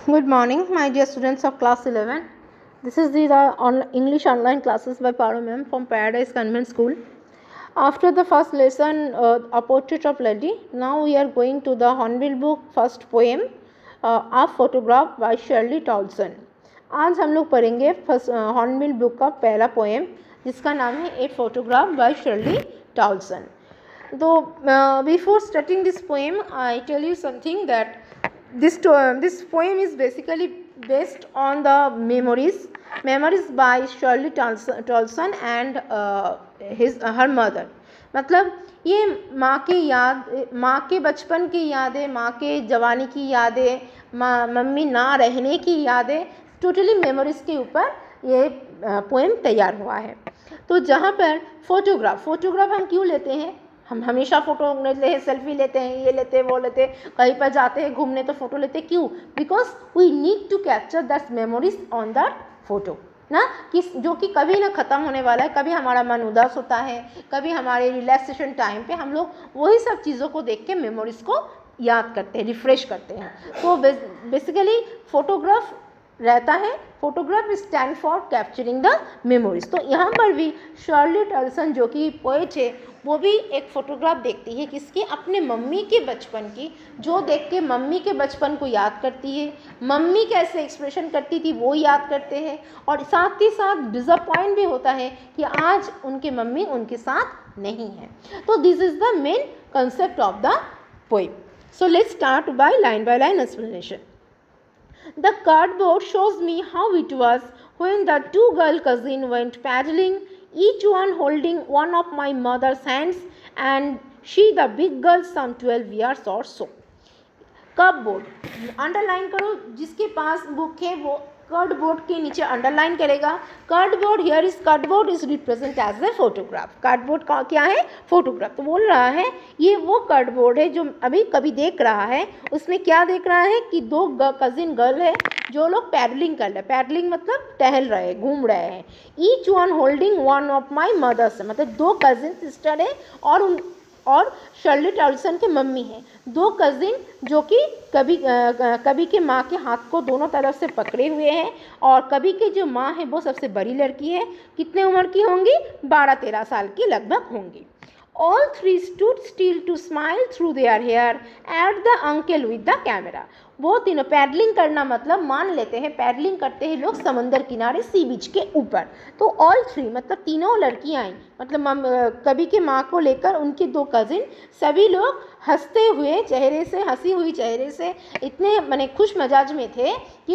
Good morning, my dear students of class 11. This is the English online classes by Paro ma'am from Paradise Convent School. After the first lesson, A Portrait of Lady, now we are going to the Hornbill book first poem, A Photograph by Shirley Towson. आज हम लोग पढ़ेंगे first hornbill book का पहला poem जिसका नाम है a photograph by Shirley Toulson. तो before starting this poem I tell you something that this poem is basically based on the memories by Shirley Towson and her mother. मतलब ये माँ की याद, माँ के बचपन की यादें, माँ के जवानी की यादें, मम्मी ना रहने की यादें, टोटली मेमोरीज के ऊपर ये पोएम तैयार हुआ है. तो जहाँ पर फोटोग्राफ हम क्यों लेते हैं? हम हमेशा फ़ोटो लेते हैं, सेल्फी लेते हैं, ये लेते हैं, वो लेते हैं, कहीं पर जाते हैं घूमने तो फ़ोटो लेते हैं. क्यों? Because we need to capture that memories on that photo ना, कि जो कि कभी ना ख़त्म होने वाला है. कभी हमारा मन उदास होता है, कभी हमारे रिलैक्सेशन टाइम पे हम लोग वही सब चीज़ों को देख के मेमोरीज को याद करते हैं, रिफ्रेश करते हैं. तो बेसिकली फोटोग्राफ रहता है, photograph stand for capturing the memories. तो यहाँ पर भी शर्ली टाउसन जो कि पोएट है वो भी एक फ़ोटोग्राफ देखती है किसकी? अपने मम्मी के बचपन की, जो देख के मम्मी के बचपन को याद करती है, मम्मी कैसे एक्सप्रेशन करती थी वो याद करते हैं, और साथ ही साथ डिसअपॉइंट भी होता है कि आज उनके मम्मी उनके साथ नहीं है. तो this is the main concept of the poem. So let's start by line explanation. The cardboard shows me how it was when the two girl cousins went paddling, each one holding one of my mother's hands, and she the big girl some 12 years or so. कर्डबोर्ड underline करो, जिसके पास book है वो कर्डबोर्ड के नीचे underline करेगा. Cardboard, here is cardboard is represent as a photograph. Cardboard का क्या है? फोटोग्राफ. तो बोल रहा है ये वो कार्डबोर्ड है जो अभी कभी देख रहा है. उसमें क्या देख रहा है कि दो कजिन गर्ल है जो लोग पैडलिंग कर रहे हैं. पैडलिंग मतलब टहल रहे हैं, घूम रहे हैं. Each one holding one of my mother's, मतलब दो कजिन सिस्टर है और शर्ली टाउसन के मम्मी हैं. दो कजिन जो कि कभी के माँ के हाथ को दोनों तरफ से पकड़े हुए हैं, और कभी की जो माँ है वो सबसे बड़ी लड़की है. कितने उम्र की होंगी? 12-13 साल की लगभग होंगी. All three stood still to smile through their hair at the uncle with the camera. वो तीनों पैडलिंग करना मतलब मान लेते हैं पैडलिंग करते हैं लोग समंदर किनारे, सी बीच के ऊपर. तो ऑल थ्री मतलब तीनों लड़कियाँ आई, मतलब कभी के माँ को लेकर उनके दो कजिन, सभी लोग हंसते हुए चेहरे से, हंसी हुई चेहरे से इतने माने खुश मजाज में थे कि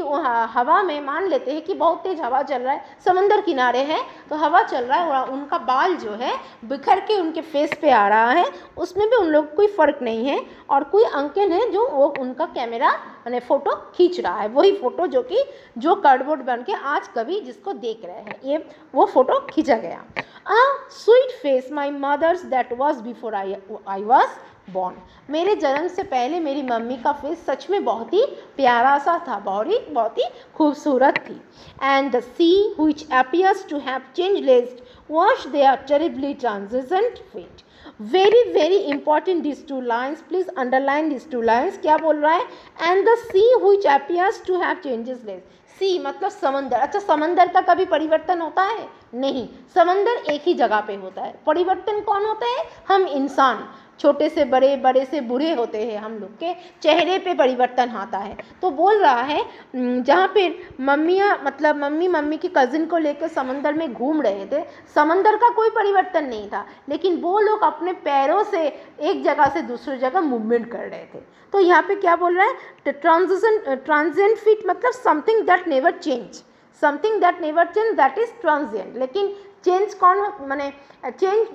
हवा में, मान लेते हैं कि बहुत तेज़ हवा चल रहा है, समंदर किनारे है तो हवा चल रहा है, और उनका बाल जो है बिखर के उनके फेस पे आ रहा है. उसमें भी उन लोग कोई फ़र्क नहीं है. और कोई अंकल है जो वो उनका कैमरा मैंने फ़ोटो खींच रहा है, वही फ़ोटो जो कार्डबोर्ड बन के आज कभी जिसको देख रहे हैं, ये वो फ़ोटो खींचा गया. A sweet face my mother's that was before I was born. मेरे जन्म से पहले मेरी मम्मी का फेस सच में बहुत ही प्यारा सा था, बहुत ही खूबसूरत थी. And the sea which appears to have changeless washed their terribly transient fate. very important these two lines, please underline these two lines. क्या बोल रहा है? and the sea which appears to have changeless. सी मतलब समंदर. अच्छा, समंदर का कभी परिवर्तन होता है? नहीं, समंदर एक ही जगह पे होता है. परिवर्तन कौन होता है? हम इंसान, छोटे से बड़े, बड़े से बूढ़े होते हैं, हम लोग के चेहरे पे परिवर्तन आता है. तो बोल रहा है जहाँ पे मम्मियाँ मतलब मम्मी की कज़िन को लेकर समंदर में घूम रहे थे, समंदर का कोई परिवर्तन नहीं था, लेकिन वो लोग अपने पैरों से एक जगह से दूसरी जगह मूवमेंट कर रहे थे. तो यहाँ पे क्या बोल रहा है? ट्रांजिएंट फिट मतलब something that never change, something that never change that is transient. लेकिन चेंज माने चेंज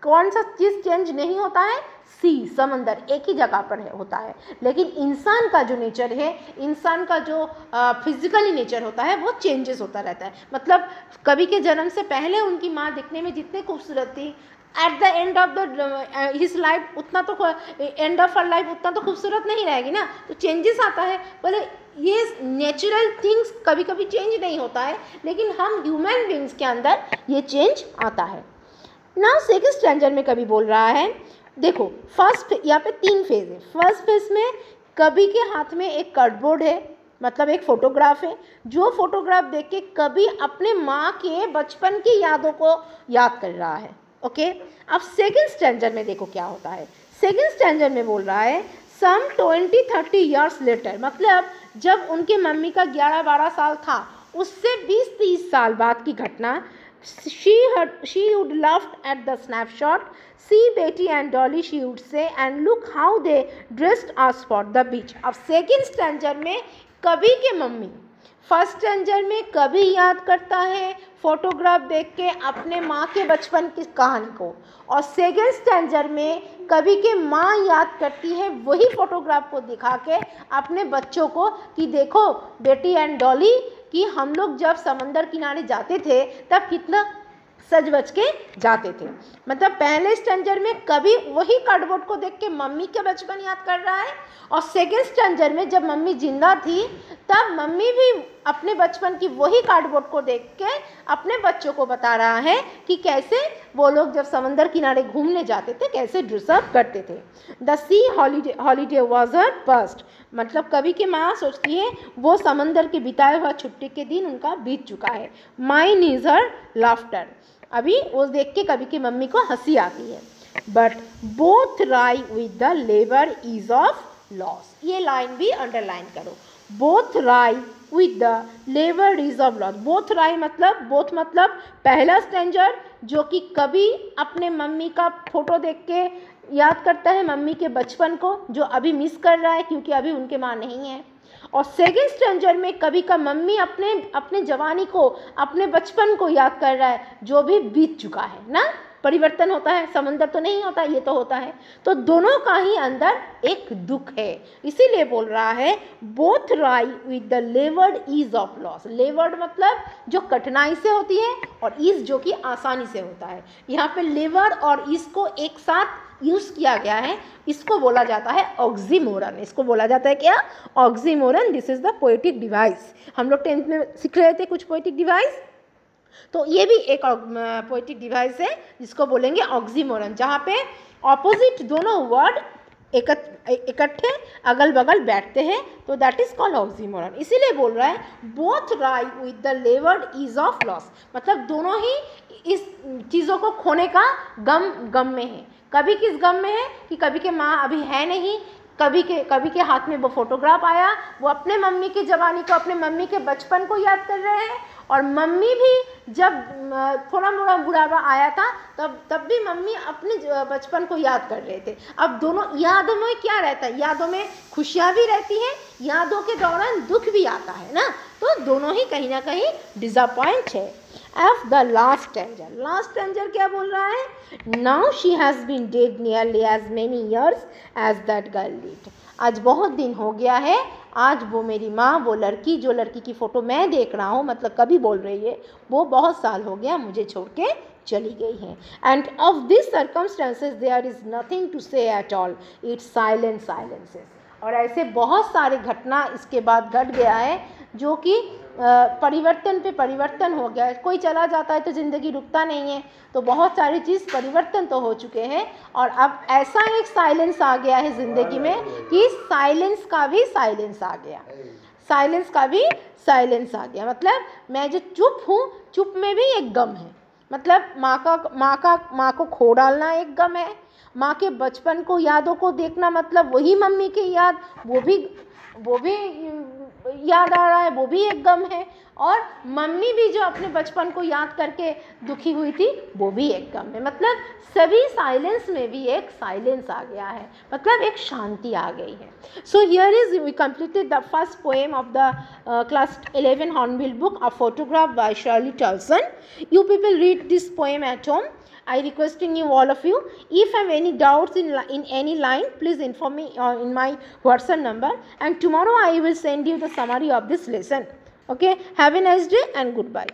कौन सा चीज़ चेंज नहीं होता है? सी, समंदर एक ही जगह पर होता है. लेकिन इंसान का जो नेचर है, इंसान का जो फिजिकली नेचर होता है वो चेंजेस होता रहता है. मतलब कभी के जन्म से पहले उनकी माँ दिखने में जितनी खूबसूरत थी, at the end of the his life उतना तो, एंड ऑफ हर लाइफ उतना तो खूबसूरत नहीं रहेगी ना. तो चेंजेस आता है. बोले ये नेचुरल थिंग्स कभी कभी चेंज नहीं होता है, लेकिन हम ह्यूमन बींग्स के अंदर ये चेंज आता है. नाउ सेकंड स्टैंजर में कभी बोल रहा है, देखो फर्स्ट यहाँ पे 3 फेज है. फर्स्ट फेज में कभी के हाथ में एक कार्डबोर्ड है, मतलब एक फ़ोटोग्राफ है, जो फ़ोटोग्राफ देख के कभी अपने माँ के बचपन की यादों को याद कर रहा है। ओके, अब सेकेंड स्टैंडर्ड में देखो क्या होता है। सेकेंड स्टैंडर्ड में बोल रहा है सम 20-30 ईयर्स लेटर, मतलब जब उनके मम्मी का 11-12 साल था, उससे 20-30 साल बाद की घटना। she would laughed at the snapshot. See Betty and Dolly, she would say, and look how they dressed us for the beach. अब सेकेंड स्टैंडर्ड में कभी के मम्मी फर्स्ट स्टैंडर्ड में कभी याद करता है फोटोग्राफ देख के अपने माँ के बचपन की कहानी को, और सेकेंड स्टैंडर्ड में कभी के माँ याद करती है वही फोटोग्राफ को दिखा के अपने बच्चों को कि देखो बेटी एंड डॉली कि हम लोग जब समंदर किनारे जाते थे तब कितना सज बज के जाते थे। मतलब पहले स्टैंडर्ड में कभी वही कार्डबोर्ड को देख के मम्मी के बचपन याद कर रहा है, और सेकेंड स्टैंडर्ड में जब मम्मी जिंदा थी तब मम्मी भी अपने बचपन की वही कार्डबोर्ड को देख के अपने बच्चों को बता रहा है कि कैसे वो लोग जब समंदर किनारे घूमने जाते थे कैसे ड्रेसअप करते थे। The C holiday was her past, मतलब कभी की माँ सोचती है वो समंदर के बिताए हुआ छुट्टी के दिन उनका बीत चुका है। माइन इज हर लाफ्टर, अभी वो देख के कभी की मम्मी को हंसी आती है। But both wry with the labour is of loss, ये लाइन भी अंडरलाइन करो। Both wry with the labour is of loss, both राई मतलब पहला स्टैंडर्ड जो कि कभी अपने मम्मी का फोटो देख के याद करता है मम्मी के बचपन को जो अभी मिस कर रहा है क्योंकि अभी उनके माँ नहीं है, और सेकेंड स्टैंडर्ड में कभी का मम्मी अपने जवानी को अपने बचपन को याद कर रहा है जो भी बीत चुका है ना। परिवर्तन होता है, समंदर तो नहीं होता, ये तो होता है। तो दोनों का ही अंदर एक दुख है, इसीलिए बोल रहा है both wry with the laboured ease of loss. Laboured मतलब जो कठिनाई से होती है और ईज जो कि आसानी से होता है। यहाँ पे लेवर और ईज को एक साथ यूज़ किया गया है, इसको बोला जाता है ऑक्सीमोरन। इसको बोला जाता है क्या? Oxymoron. This is the poetic device. हम लोग 10th में सीख रहे थे कुछ पोएटिक डिवाइस, तो ये भी एक पोएटिक डिवाइस है जिसको बोलेंगे ऑक्सीमोरन, जहाँ पे ऑपोजिट दोनों वर्ड इकट्ठे अगल बगल बैठते हैं, तो दैट इज कॉल्ड ऑक्सीमोरन। इसीलिए बोल रहा है both wry with the laboured ease of loss, मतलब दोनों ही इस चीज़ों को खोने का गम में है। कभी किस गम में है कि कभी के माँ अभी है नहीं, कभी के हाथ में वो फोटोग्राफ आया, वो अपने मम्मी के जवानी को अपने मम्मी के बचपन को याद कर रहे हैं, और मम्मी भी जब थोड़ा मोड़ा बुढ़ापा आया था तब भी मम्मी अपने बचपन को याद कर रहे थे। अब दोनों यादों में क्या रहता है? यादों में खुशियाँ भी रहती हैं, यादों के दौरान दुख भी आता है ना, तो दोनों ही कहीं ना कहीं डिसअपॉइंट है। एफ द लास्ट स्टैंजर क्या बोल रहा है? Now she has been dead nearly as many years as that girl did. आज बहुत दिन हो गया है, आज वो मेरी माँ, वो लड़की, जो लड़की की फ़ोटो मैं देख रहा हूँ, मतलब कभी बोल रही है, वो बहुत साल हो गया मुझे छोड़ के चली गई है। And of this circumstances there is nothing to say at all, it's silent silences. और ऐसे बहुत सारे घटना इसके बाद घट गया है जो कि परिवर्तन पे परिवर्तन हो गया है। कोई चला जाता है तो ज़िंदगी रुकता नहीं है, तो बहुत सारी चीज़ परिवर्तन तो हो चुके हैं, और अब ऐसा एक साइलेंस आ गया है ज़िंदगी में कि साइलेंस का भी साइलेंस आ गया, साइलेंस का भी साइलेंस आ गया। मतलब मैं जो चुप हूँ, चुप में भी एक गम है। मतलब माँ को खो डालना एक गम है, माँ के बचपन को, यादों को देखना, मतलब वही मम्मी की याद, वो भी याद आ रहा है, वो भी एक गम है, और मम्मी भी जो अपने बचपन को याद करके दुखी हुई थी, वो भी एक गम है। मतलब सभी साइलेंस में भी एक साइलेंस आ गया है, मतलब एक शांति आ गई है। So here is we completed the first poem of the class 11 Hornbill book, a photograph by Shirley Toulson. You people read this poem at home. I requesting you, all of you, if have any doubts in any line, please inform me in my WhatsApp number, and tomorrow I will send you the summary of this lesson. Okay, have a nice day and goodbye.